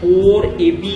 4ab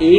a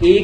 a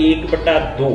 1/2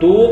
2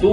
2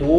2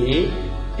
a p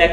x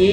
a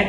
x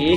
a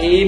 a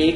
a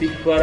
0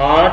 8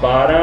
12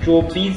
24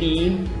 3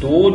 2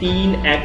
3x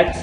x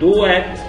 2x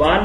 1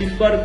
0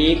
1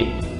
1।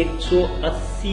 180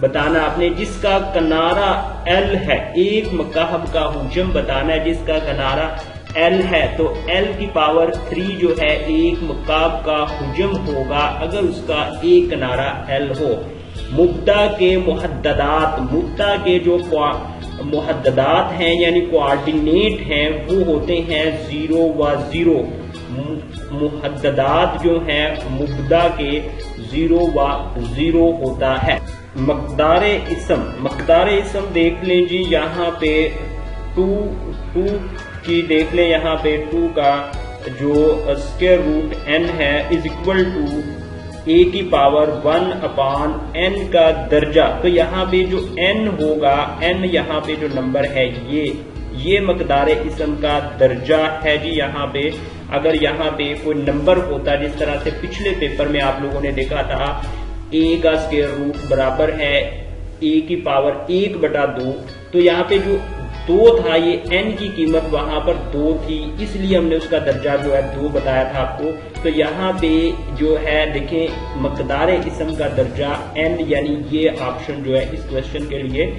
بتانا آپ نے، جس کا کنارہ L ہے، ایک مکعب کا حجم بتانا ہے جس کا کنارہ L ہے، تو L کی پاور 3 جو ہے ایک مکعب کا حجم ہوگا اگر اس کا ایک کنارہ L ہو۔ مبدا کے محددات، مبدا کے جو محددات ہیں یعنی کوآرڈینیٹ ہیں وہ ہوتے ہیں 0 و 0۔ محددات جو ہیں مبدا کے 0 و 0 ہوتا ہے۔ مقدار اسم، مقدار اسم دیکھ لیں جی، یہاں پہ 2 کی دیکھ لیں، یہاں پہ 2 کا جو اسکوائر روٹ n ہے از اکول ٹو a کی پاور 1/n کا درجہ، تو یہاں پہ جو n ہوگا، n یہاں پہ جو نمبر ہے یہ مقدار اسم کا درجہ ہے جی۔ یہاں پہ اگر یہاں پہ کوئی نمبر ہوتا جس طرح سے پچھلے پیپر میں آپ لوگوں نے دیکھا تھا a کا اسکوائر روٹ برابر ہے a کی پاور 1/2، تو یہاں پہ جو 2 تھا یہ n کی قیمت وہاں پر 2 تھی، اس لیے ہم نے اس کا درجہ جو ہے 2 بتایا تھا آپ کو۔ تو یہاں پہ جو ہے دیکھیں مقدار اسم کا درجہ n، یعنی یہ آپشن جو ہے اس کوشچن کے لیے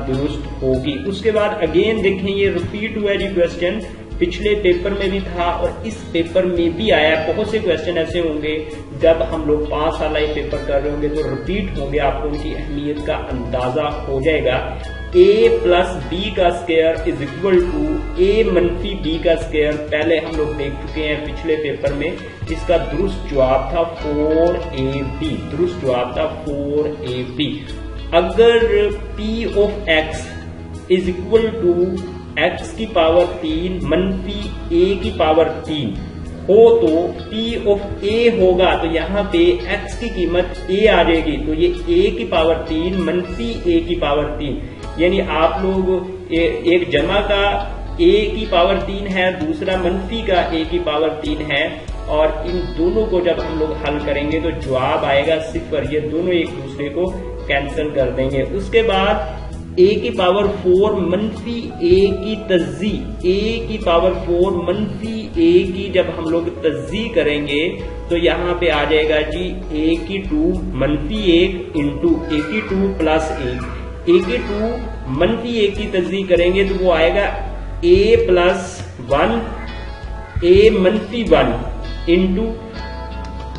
درست ہوگی۔ اس کے بعد اگین دیکھیں یہ ریپیٹ ہوا ہے جی کوشچن، پچھلے پیپر میں بھی تھا اور اس پیپر میں بھی آیا ہے۔ بہت سے کوشچن ایسے ہوں گے جب ہم لوگ 5 سالہ یہ پیپر کر رہے ہوں گے تو ریپیٹ ہوں گے، آپ کو ان کی اہمیت کا اندازہ ہو جائے گا۔ a پلس b کا square is equal to a منفی b کا اسکوائر، پہلے ہم لوگ دیکھ چکے ہیں پچھلے پیپر میں، اس کا درست جواب تھا 4ab، درست جواب تھا 4ab۔ اگر p of x is equal to x کی پاور 3 منفی a کی پاور 3 ہو تو p آف a ہوگا، تو یہاں پہ x کی قیمت a آ جائے گی، تو یہ a کی پاور 3 منفی a کی پاور 3، یعنی آپ لوگ ایک جمع کا a کی پاور 3 ہے، دوسرا منفی کا a کی پاور 3 ہے، اور ان دونوں کو جب ہم لوگ حل کریں گے تو جواب آئے گا 0، یہ دونوں ایک دوسرے کو کینسل کر دیں گے۔ اس کے بعد a کی پاور 4 منفی a کی تجزیہ، a کی پاور 4 منفی a کی جب ہم لوگ تجزیہ کریں گے تو یہاں پہ آ جائے گا جی a کی 2 منفی 1 انٹو a کی 2 پلس 1، a کی 2 منفی 1 کی تجزیہ کریں گے تو وہ آئے گا a پلس 1 a منفی 1 انٹو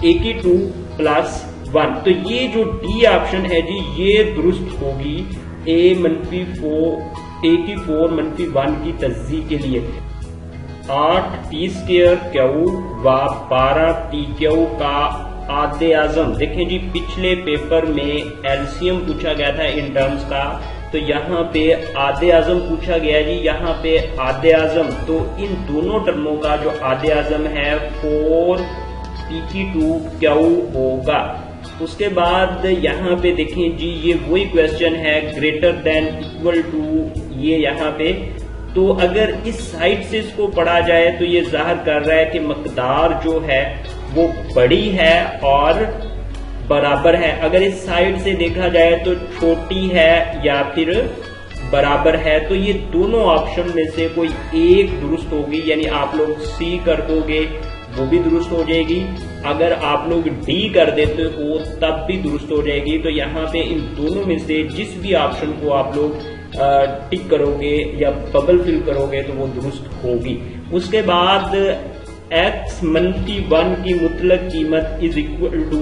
a کی 2 پلس 1، تو یہ جو ڈی آپشن ہے جی یہ درست ہوگی a منفی 4 a کی 4 منفی 1 کی تجزیہ کے لیے۔ 8 p اسکوائر کیو و 12 p کیو کا آدھ اعظم، دیکھیں جی پچھلے پیپر میں ایلسیم پوچھا گیا تھا ان ٹرمز کا، تو یہاں پہ آدھ اعظم پوچھا گیا جی، یہاں پہ آدھ اعظم، تو ان دونوں ٹرموں کا جو آدھ اعظم ہے 4 p کی 2 کیو ہوگا۔ اس کے بعد یہاں پہ دیکھیں جی یہ وہی کوشچن ہے گریٹر دین اکول ٹو، یہ یہاں پہ تو اگر اس سائڈ سے اس کو پڑھا جائے تو یہ ظاہر کر رہا ہے کہ مقدار جو ہے وہ بڑی ہے اور برابر ہے، اگر اس سائڈ سے دیکھا جائے تو چھوٹی ہے یا پھر برابر ہے، تو یہ دونوں آپشن میں سے کوئی ایک درست ہوگی، یعنی آپ لوگ سی کر دو گے وہ بھی درست ہو جائے گی، اگر آپ لوگ ڈی کر دیتے ہو تب بھی درست ہو جائے گی۔ تو یہاں پہ ان دونوں میں سے جس بھی آپشن کو آپ لوگ ٹک کرو گے یا ببل فل کرو گے تو وہ درست ہوگی۔ اس کے بعد x منفی 1 کی مطلق قیمت از اکول ٹو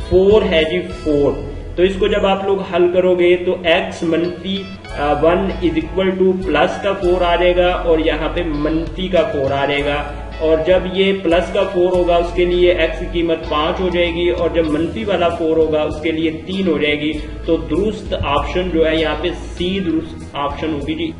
4 ہے جی 4، تو اس کو جب آپ لوگ حل کرو گے تو x منفی 1 از اکول ٹو پلس کا 4 آ جائے گا اور یہاں پہ منفی کا 4 آ جائے گا، اور جب یہ پلس کا 4 ہوگا اس کے لیے x کی قیمت 5 ہو جائے گی، اور جب منفی والا 4 ہوگا اس کے لیے 3 ہو جائے گی، تو درست آپشن جو ہے یہاں پہ سی درست آپشن ہوگی جی۔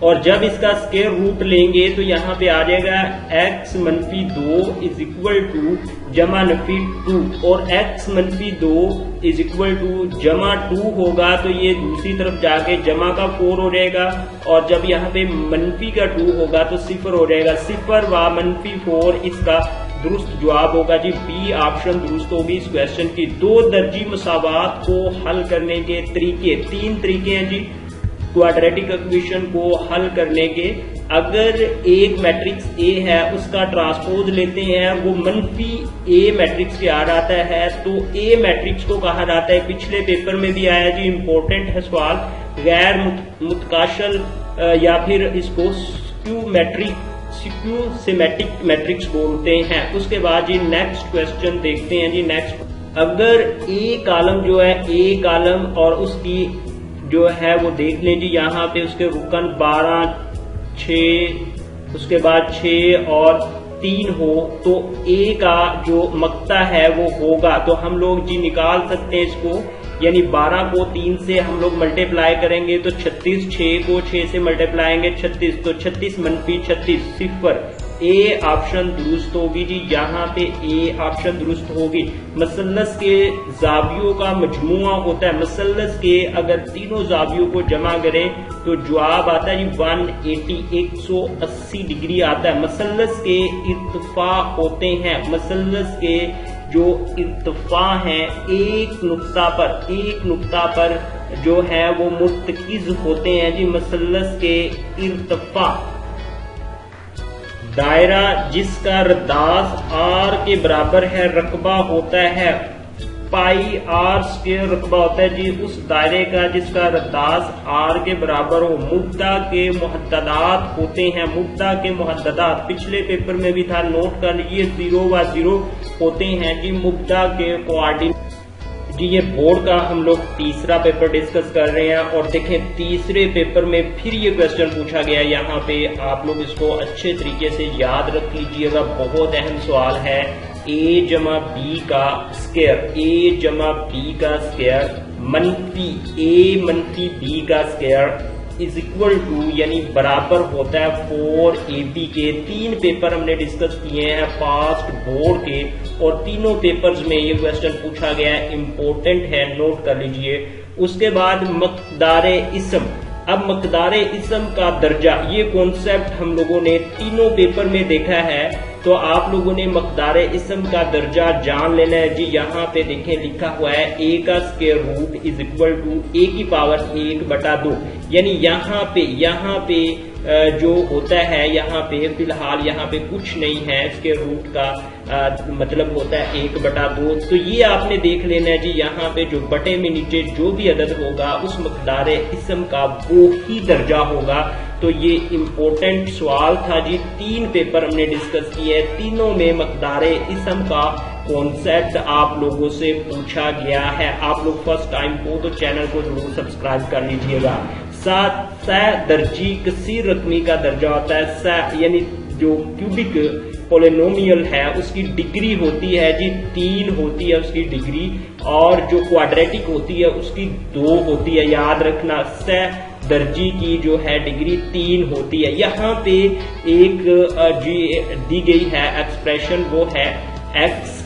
اور جب اس کا اسکوائر روٹ لیں گے تو یہاں پہ آ جائے گا x منفی 2 از اکول ٹو جمع نفی 2، اور x منفی 2 از اکول ٹو جمع 2 ہوگا تو یہ دوسری طرف جا کے جمع کا 4 ہو جائے گا، اور جب یہاں پہ منفی کا 2 ہوگا تو 0 ہو جائے گا، 0 و منفی 4 اس کا درست جواب ہوگا جی بی آپشن درست ہوگی اس کوشچن کی۔ 2 درجی مساوات کو حل کرنے کے طریقے، 3 طریقے ہیں جی کوادریٹک ایکویشن کو حل کرنے کے اگر ایک میٹرکس اے ہے اس کا ٹرانسپوز لیتے ہیں وہ منفی اے میٹرکس کے آ جاتا ہے تو اے میٹرکس کو کہا جاتا ہے, پچھلے پیپر میں بھی آیا جی, امپورٹنٹ ہے سوال, غیر متکاشل یا پھر اس کو سکیو سیمیٹک میٹرکس بولتے ہیں. اس کے بعد جی نیکسٹ کوسچن دیکھتے ہیں جی. نیکسٹ, اگر اے کالم جو ہے, اے کالم اور اس کی جو ہے وہ دیکھ لیں جی, یہاں پہ اس کے رکن 12 6 اس کے بعد 6 اور 3 ہو تو اے کا جو مقطع ہے وہ ہوگا, تو ہم لوگ جی نکال سکتے ہیں اس کو, یعنی 12 کو 3 سے ہم لوگ ملٹیپلائی کریں گے تو 36, 6 کو 6 سے ملٹیپلائیں گے 36, تو 36 منفی 36 صفر. اے آپشن درست ہوگی جی, یہاں پہ اے آپشن درست ہوگی. مثلث کے زاویوں کا مجموعہ ہوتا ہے, مثلث کے اگر تینوں زاویوں کو جمع کریں تو جواب آتا ہے جی 180 180 ڈگری آتا ہے. مثلث کے ارتفاع ہوتے ہیں, مثلث کے جو ارتفاع ہیں ایک نقطہ پر جو ہے وہ مرتکز ہوتے ہیں جی. مثلث کے ارتفاع, دائرہ جس کا رداز آر کے برابر ہے رقبہ ہوتا ہے, پائی آر اسکوائر رقبہ ہوتا ہے جی اس دائرے کا جس کا رداز آر کے برابر ہو. مبدا کے محددات ہوتے ہیں, مبدا کے محددات پچھلے پیپر میں بھی تھا, نوٹ کر لیجیے 0 و 0 ہوتے ہیں جی مبدا کے کوآرڈینیٹ. جی یہ بورڈ کا ہم لوگ تیسرا پیپر ڈسکس کر رہے ہیں, اور دیکھیں تیسرے پیپر میں پھر یہ کوسچن پوچھا گیا, یہاں پہ آپ لوگ اس کو اچھے طریقے سے یاد رکھ لیجیے گا, بہت اہم سوال ہے. اے جمع بی کا اسکوائر, اے جمع بی کا اسکوائر منفی اے منفی بی کا اسکوائر از اکول ٹو, یعنی برابر ہوتا ہے 4ab کے. 3 پیپر ہم نے ڈسکس کیے ہیں پاسٹ بورڈ کے, اور تینوں پیپرز میں یہ کوسچن پوچھا گیا ہے, امپورٹنٹ ہے, نوٹ کر لیجئے. اس کے بعد مقدار اسم. اب مقدار اسم کا درجہ, یہ کانسیپٹ ہم لوگوں نے تینوں پیپر میں دیکھا ہے, تو آپ لوگوں نے مقدار اسم کا درجہ جان لینا ہے جی. یہاں پہ دیکھیں لکھا ہوا ہے اے کا square root is equal to A کی پاور 1/2, یعنی یہاں پہ جو ہوتا ہے, یہاں پہ فی الحال یہاں پہ کچھ نہیں ہے, اس کے روٹ کا مطلب ہوتا ہے 1/2. تو یہ آپ نے دیکھ لینا ہے جی, یہاں پہ جو بٹے میں نیچے جو بھی عدد ہوگا اس مقدار اسم کا وہی درجہ ہوگا. تو یہ امپورٹنٹ سوال تھا جی. 3 پیپر ہم نے ڈسکس کیے, تینوں میں مقدار اسم کا کانسیپٹ آپ لوگوں سے پوچھا گیا ہے. آپ لوگ فرسٹ ٹائم کو تو چینل کو ضرور سبسکرائب کر لیجئے گا. سہ درجی کثیر رقمی کا درجہ ہوتا ہے, سہ یعنی جو کیوبک پولینومیل ہے اس کی ڈگری ہوتی ہے جی 3 ہوتی ہے اس کی ڈگری, اور جو کوادریٹک ہوتی ہے اس کی 2 ہوتی ہے. یاد رکھنا سہ درجی کی جو ہے ڈگری 3 ہوتی ہے. یہاں پہ ایک دی گئی ہے ایکسپریشن, وہ ہے x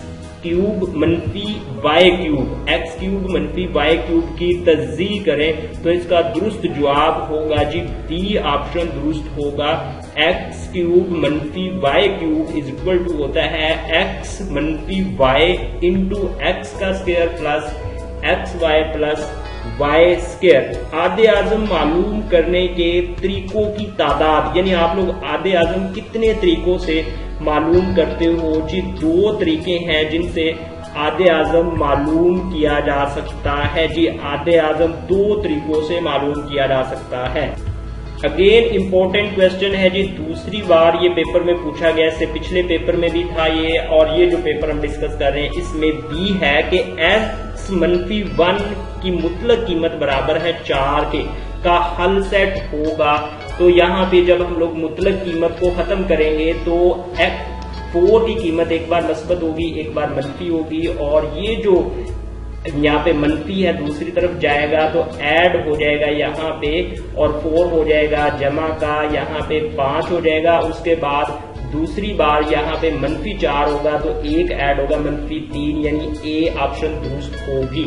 کیوب منفی y کیوب, x کیوب منفی y کیوب کی تجزیہ کریں تو اس کا درست جواب ہوگا جی بی آپشن درست ہوگا. x کیوب منفی y cube is equal to ہوتا ہے x منفی y انٹو x کا square plus xy plus y square. عادِ اعظم معلوم کرنے کے طریقوں کی تعداد, یعنی آپ لوگ عادِ اعظم کتنے طریقوں سے معلوم کرتے ہو جی. 2 طریقے ہیں جن سے عادِ اعظم معلوم کیا جا سکتا ہے جی. عادِ اعظم 2 طریقوں سے معلوم کیا جا سکتا ہے. اگین امپورٹنٹ کوسچن ہے جی, دوسری بار یہ پیپر میں پوچھا گیا, اس سے پچھلے پیپر میں بھی تھا یہ, اور یہ جو پیپر ہم ڈسکس کر رہے ہیں اس میں بھی ہے کہ x منفی 1 کی مطلق قیمت برابر ہے 4 کے کا حل سیٹ ہوگا. تو یہاں پہ جب ہم لوگ مطلق قیمت کو ختم کریں گے تو 4 کی قیمت ایک بار مثبت ہوگی ایک بار منفی ہوگی, اور یہ جو یہاں پہ منفی ہے دوسری طرف جائے گا تو ایڈ ہو جائے گا یہاں پہ, اور 4 ہو جائے گا جمع کا, یہاں پہ 5 ہو جائے گا. اس کے بعد دوسری بار یہاں پہ منفی 4 ہوگا تو 1 ایڈ ہوگا منفی 3, یعنی اے آپشن درست ہوگی.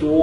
2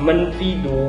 -2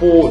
4,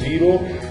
0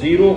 0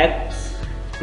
x +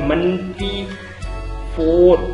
-4।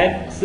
x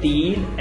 3,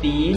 3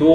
2,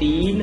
3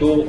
2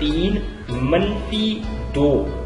3 - 2।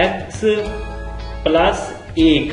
x + 1।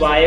y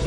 z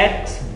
x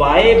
y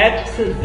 x z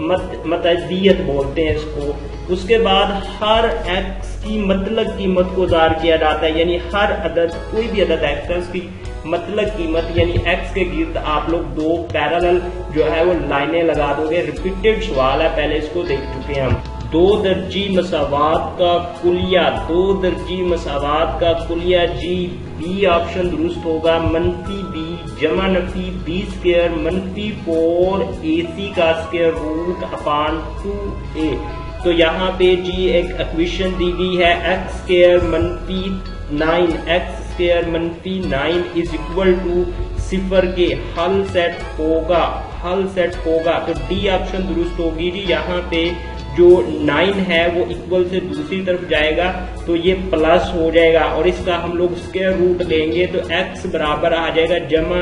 متعدیت بولتے ہیں اس کو. اس کے بعد ہر ایکس کی مطلق قیمت کو ظاہر کیا جاتا ہے، یعنی ہر عدد، کوئی بھی عدد ایکس کی مطلق قیمت یعنی ایکس کے گرد آپ لوگ دو پیرالل جو ہے وہ لائنیں لگا دو گے. ریپیٹڈ سوال ہے، پہلے اس کو دیکھ چکے ہیں ہم. دو درجی مساوات کا کلیہ، دو درجی مساوات کا کلیہ جی بی آپشن درست ہوگا. منفی بی جمع نفی بی اسکوائر منفی 4ac کا اسکوائر روٹ اپان 2a. تو یہاں پہ جی ایک ایکویشن دی گئی ہے ایکس اسکوائر منفی 9 ایکس اسکوائر منفی 9 از اکول ٹو 0 کے حل سیٹ ہوگا، حل سیٹ ہوگا. تو ڈی آپشن درست ہوگی جی. یہاں پہ جو 9 ہے وہ ایکول سے دوسری طرف جائے گا تو یہ پلس ہو جائے گا اور اس کا ہم لوگ اسکوائر روٹ لیں گے تو ایکس برابر آ جائے گا جمع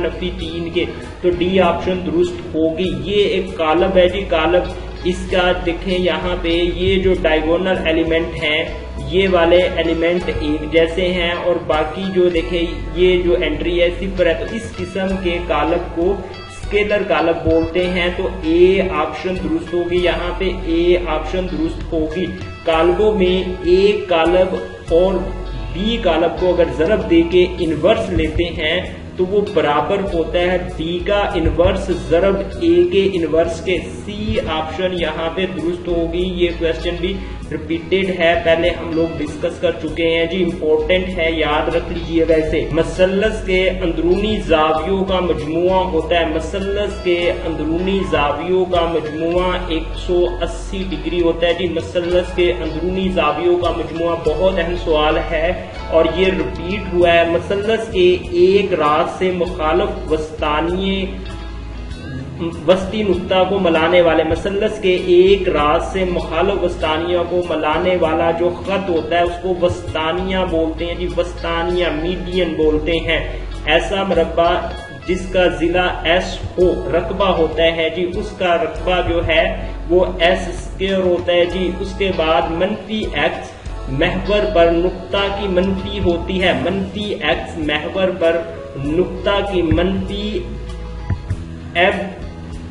نفی 3 کے. تو ڈی آپشن درست ہوگی. یہ ایک کالم ہے جی، کالم اس کا دیکھیں یہاں پہ یہ جو ڈائیگونل ایلیمنٹ ہیں یہ والے ایلیمنٹ ایک جیسے ہیں اور باقی جو دیکھیں یہ جو انٹری ہے 0 ہے. تو اس قسم کے کالم کو اسکیلر کالم بولتے ہیں. تو اے آپشن درست ہوگی، یہاں پہ اے آپشن درست ہوگی. کالموں میں ایک کالم اور بی کالم کو اگر ضرب دے کے انورس لیتے ہیں تو وہ برابر ہوتا ہے بی کا انورس ضرب اے کے انورس کے. سی آپشن یہاں پہ درست ہوگی. یہ کویسچن بھی ریپیٹڈ ہے، پہلے ہم لوگ ڈسکس کر چکے ہیں جی، امپورٹنٹ ہے، یاد رکھ لیجئے گا اسے. مثلث کے اندرونی زاویوں کا مجموعہ ہوتا ہے، مثلث کے اندرونی زاویوں کا مجموعہ 180 ڈگری ہوتا ہے جی. مثلث کے اندرونی زاویوں کا مجموعہ بہت اہم سوال ہے اور یہ ریپیٹ ہوا ہے. مثلث کے ایک راس سے مخالف وسطی نقطہ کو ملانے والے، مثلث کے ایک راس سے مخالف وسطانیہ کو ملانے والا جو خط ہوتا ہے اس کو وسطانیہ بولتے ہیں جی، وسطانیہ میڈین بولتے ہیں. ایسا مربع جس کا ضلع ایس ہو رقبہ ہوتا ہے جی، اس کا رقبہ جو ہے وہ ایس اسکوائر ہوتا ہے جی. اس کے بعد منفی ایکس محور پر نقطہ کی منفی ہوتی ہے، منفی ایکس محور پر نقطہ کی منفی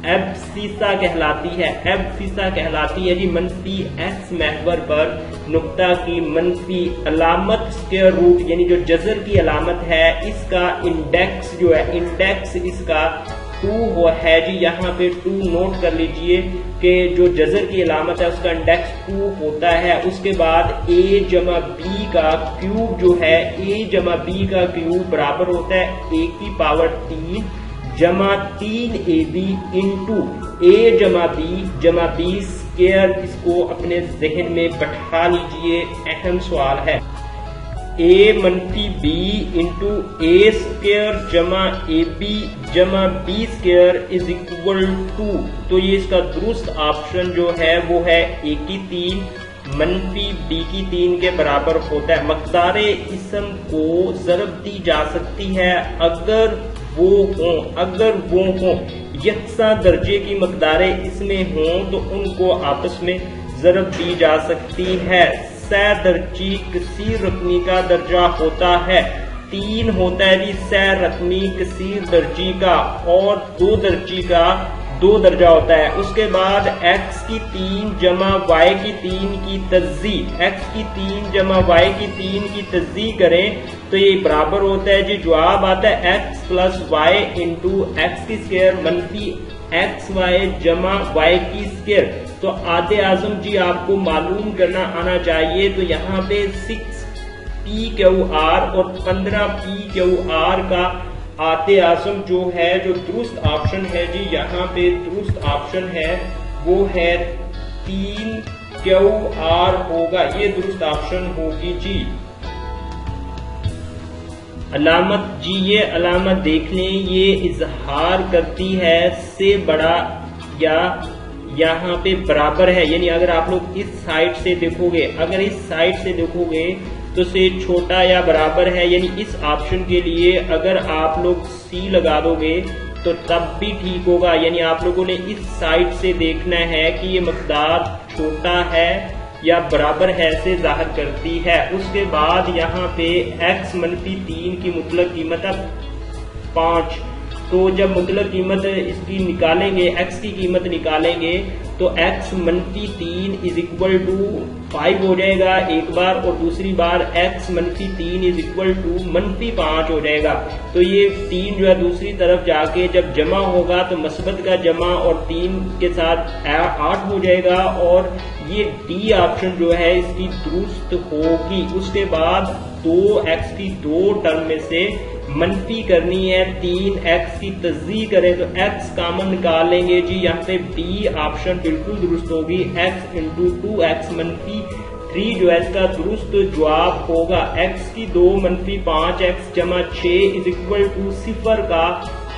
ایبسیسا کہلاتی ہے، ایبسیسا کہلاتی ہے جی. منفی ایکس محور پر نقطہ کی منفی علامت اسکوائر روٹ یعنی جو جذر کی علامت ہے اس کا انڈیکس جو ہے، انڈیکس اس کا 2 ہے جی. یہاں پہ 2 نوٹ کر لیجئے کہ جو جذر کی علامت ہے اس کا انڈیکس 2 ہوتا ہے. اس کے بعد a جمع b کا کیوب جو ہے، a جمع b کا کیوب برابر ہوتا ہے a کی پاور 3 جمع 3ab انٹو a جمع b اسکوائر. اس کو اپنے ذہن میں بٹھا لیجئے، اہم سوال ہے. a منفی b انٹو a اسکوائر جمع ab جمع b square is equal to. تو یہ اس کا درست آپشن جو ہے وہ ہے a کی 3 منفی b کی 3 کے برابر ہوتا ہے. مقدار اسم کو ضرب دی جا سکتی ہے اگر وہ ہوں یکساں درجے کی مقدار اس میں ہوں تو ان کو آپس میں ضرب دی جا سکتی ہے. سہ درجی کثیر رقمی کا درجہ ہوتا ہے 3 ہوتا ہے جی، سہ رقمی کثیر درجی کا، اور 2 درجی کا 2 درجہ ہوتا ہے. اس کے بعد x کی 3 جمع y کی 3 کی تجزیہ، x کی 3 جمع y کی 3 کی تجزیہ کریں تو یہ برابر ہوتا ہے جی، جواب آتا ہے x plus y into x کی اسکوائر منفی ایکس وائی جمع وائی کی اسکوائر. تو آدھے اعظم جی آپ کو معلوم کرنا آنا چاہیے. تو یہاں پہ 6pqr اور 15pqr کا آتے اعظم جو ہے جو درست آپشن ہے جی، یہاں پہ درست آپشن ہے وہ ہے 3qr ہوگا، یہ درست آپشن ہوگی جی. علامت جی، یہ علامت دیکھ لیں، یہ اظہار کرتی ہے سے بڑا یا یہاں پہ برابر ہے. یعنی اگر آپ لوگ اس سائڈ سے دیکھو گے، اگر اس سائڈ سے دیکھو گے تو سے چھوٹا یا برابر ہے. یعنی اس آپشن کے لیے اگر آپ لوگ سی لگا دو گے تو تب بھی ٹھیک ہوگا. یعنی آپ لوگوں نے اس سائڈ سے دیکھنا ہے کہ یہ مقدار چھوٹا ہے یا برابر ہے سے ظاہر کرتی ہے. اس کے بعد یہاں پہ x منفی 3 کی مطلق قیمت ہے 5. تو جب مطلق قیمت اس کی نکالیں گے، ایکس کی قیمت نکالیں گے تو ایکس منفی 3 از اکول ٹو 5 ہو جائے گا ایک بار، اور دوسری بار ایکس منفی 3 از اکول ٹو منفی 5 ہو جائے گا۔ تو یہ 3 جو ہے دوسری طرف جا کے جب جمع ہوگا تو مثبت کا جمع اور 3 کے ساتھ 8 ہو جائے گا، اور یہ ڈی آپشن جو ہے اس کی درست ہوگی۔ اس کے بعد 2x کی 2 ٹرم میں سے منفی کرنی ہے 3x کی تجزیہ کریں تو x کامن نکال لیں گے جی، یہاں پہ ڈی آپشن بالکل درست ہوگی۔ x انٹو 2x منفی 3 جو ہے اس کا درست جواب ہوگا۔ x کی 2 منفی 5x جمع 6 از اکول ٹو 0 کا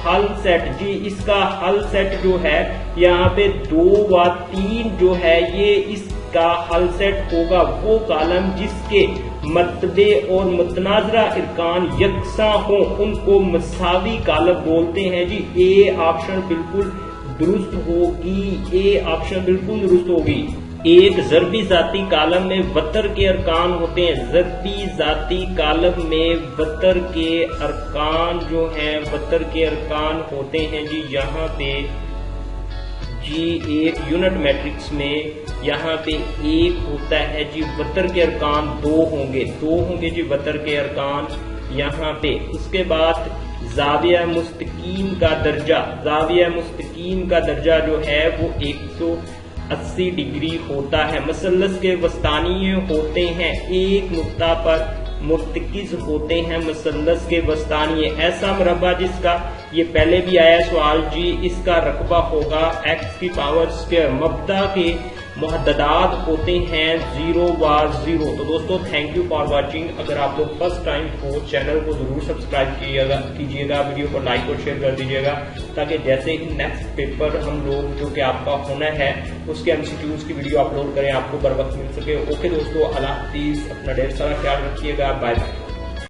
حل سیٹ جی، اس کا حل سیٹ جو ہے یہاں پہ 2 و 3 جو ہے یہ اس کا حل سیٹ ہوگا، وہ کالم جس کے مرتبے اور متناظرہ ارکان یکساں ہوں ان کو مساوی کالم بولتے ہیں جی۔ اے آپشن بالکل درست ہوگی، اے آپشن بالکل درست ہوگی۔ ایک ضربی ذاتی کالم میں وتر کے ارکان ہوتے ہیں، ضربی ذاتی کالم میں وتر کے ارکان جو ہیں وتر کے ارکان ہوتے ہیں جی، یہاں پہ جی ایک یونٹ میٹرکس میں یہاں پہ ایک ہوتا ہے جی، وتر کے ارکان 2 ہوں گے جی وتر کے ارکان یہاں پہ۔ اس کے بعد زاویہ مستقیم کا درجہ جو ہے وہ 180 ڈگری ہوتا ہے۔ مثلث کے وسطانیے ہوتے ہیں، ایک نقطہ پر مرتکز ہوتے ہیں مثلث کے وسطانیے۔ ایسا مربع جس کا یہ پہلے بھی آیا سوال جی، اس کا رقبہ ہوگا x کی پاور سکوائر۔ مبدا کے محددات ہوتے ہیں 0 و 0۔ تو دوستو تھینک یو فار واچنگ۔ اگر آپ لوگ فرسٹ ٹائم ہو چینل کو ضرور سبسکرائب کیجیے گا، ویڈیو کو لائک اور شیئر کر دیجیے گا تاکہ جیسے ہی نیکسٹ پیپر ہم لوگ جو کہ آپ کا ہونا ہے اس کے MCQs کی ویڈیو اپلوڈ کریں آپ کو بر وقت مل سکے۔ اوکے دوستو، اللہ حافظ، اپنا ڈھیر سارا خیال رکھیے گا، بائے بائے۔